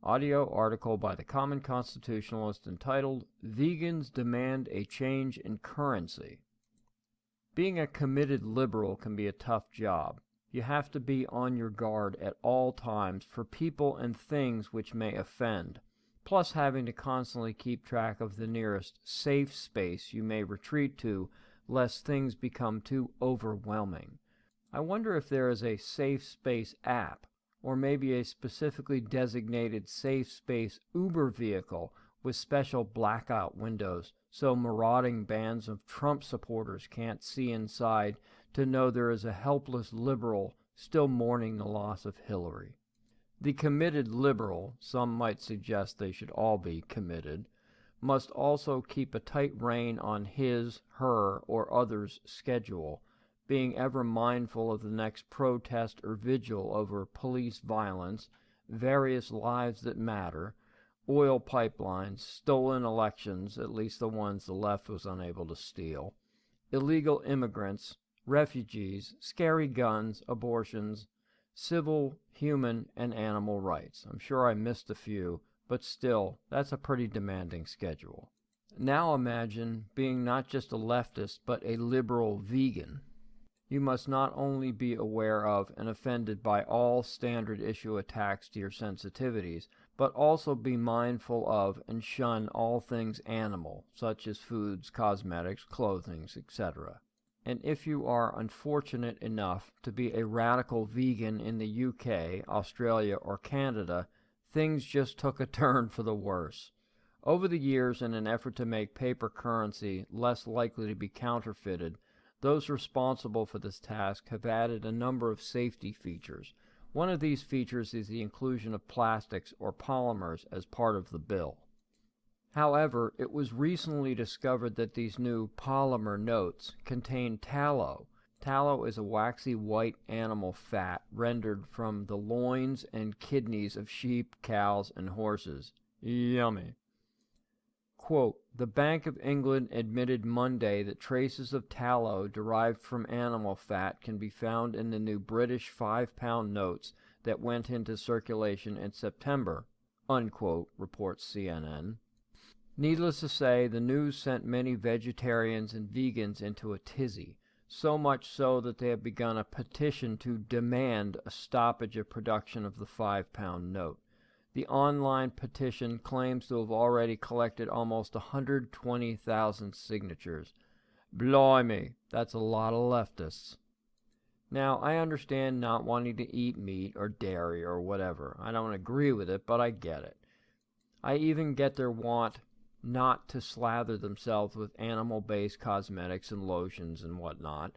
Audio article by the Common Constitutionalist entitled, Vegans Demand a Change in Currency. Being a committed liberal can be a tough job. You have to be on your guard at all times for people and things which may offend, plus having to constantly keep track of the nearest safe space you may retreat to, lest things become too overwhelming. I wonder if there is a safe space app, or maybe a specifically designated safe space Uber vehicle with special blackout windows so marauding bands of Trump supporters can't see inside to know there is a helpless liberal still mourning the loss of Hillary. The committed liberal, some might suggest they should all be committed, must also keep a tight rein on his, her, or others' schedule, being ever mindful of the next protest or vigil over police violence, various lives that matter, oil pipelines, stolen elections, at least the ones the left was unable to steal, illegal immigrants, refugees, scary guns, abortions, civil, human, and animal rights. I'm sure I missed a few, but still, that's a pretty demanding schedule. Now imagine being not just a leftist, but a liberal vegan. You must not only be aware of and offended by all standard issue attacks to your sensitivities, but also be mindful of and shun all things animal, such as foods, cosmetics, clothing, etc. And if you are unfortunate enough to be a radical vegan in the UK, Australia, or Canada, things just took a turn for the worse. Over the years, in an effort to make paper currency less likely to be counterfeited, those responsible for this task have added a number of safety features. One of these features is the inclusion of plastics or polymers as part of the bill. However, it was recently discovered that these new polymer notes contain tallow. Tallow is a waxy white animal fat rendered from the loins and kidneys of sheep, cows, and horses. Yummy. Quote, the Bank of England admitted Monday that traces of tallow derived from animal fat can be found in the new British £5 notes that went into circulation in September, unquote, reports CNN. Needless to say, the news sent many vegetarians and vegans into a tizzy, so much so that they have begun a petition to demand a stoppage of production of the £5 note. The online petition claims to have already collected almost 120,000 signatures. Blimey, that's a lot of leftists. Now, I understand not wanting to eat meat or dairy or whatever. I don't agree with it, but I get it. I even get their want not to slather themselves with animal-based cosmetics and lotions and whatnot,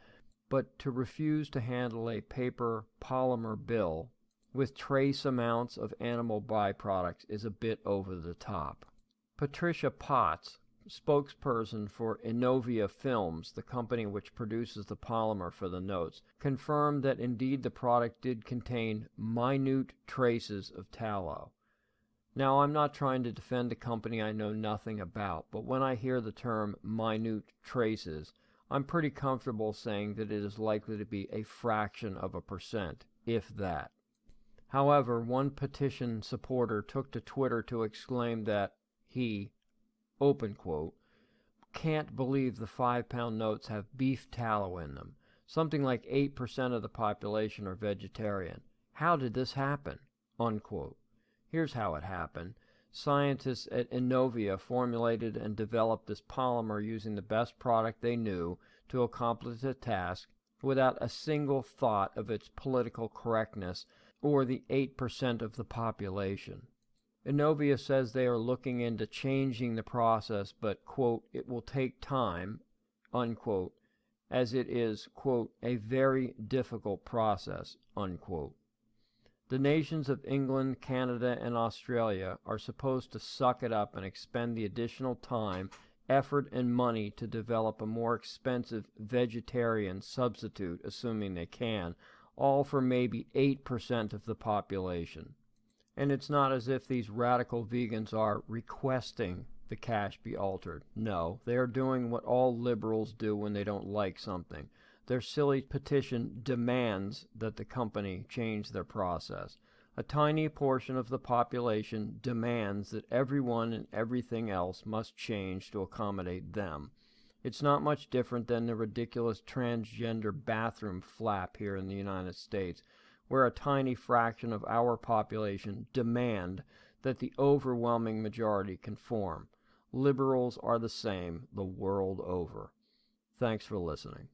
but to refuse to handle a paper polymer bill with trace amounts of animal byproducts is a bit over the top. Patricia Potts, spokesperson for Innovia Films, the company which produces the polymer for the notes, confirmed that indeed the product did contain minute traces of tallow. Now, I'm not trying to defend a company I know nothing about, but when I hear the term minute traces, I'm pretty comfortable saying that it is likely to be a fraction of a percent, if that. However, one petition supporter took to Twitter to exclaim that he, open quote, can't believe the £5 notes have beef tallow in them. Something like 8% of the population are vegetarian. How did this happen? Unquote. Here's how it happened. Scientists at Innovia formulated and developed this polymer using the best product they knew to accomplish the task without a single thought of its political correctness or the 8% of the population. Innovia says they are looking into changing the process, but, quote, it will take time, unquote, as it is, quote, a very difficult process, unquote. The nations of England, Canada, and Australia are supposed to suck it up and expend the additional time, effort, and money to develop a more expensive vegetarian substitute, assuming they can, all for maybe 8% of the population. And it's not as if these radical vegans are requesting the cash be altered. No, they are doing what all liberals do when they don't like something. Their silly petition demands that the company change their process. A tiny portion of the population demands that everyone and everything else must change to accommodate them. It's not much different than the ridiculous transgender bathroom flap here in the United States, where a tiny fraction of our population demand that the overwhelming majority conform. Liberals are the same the world over. Thanks for listening.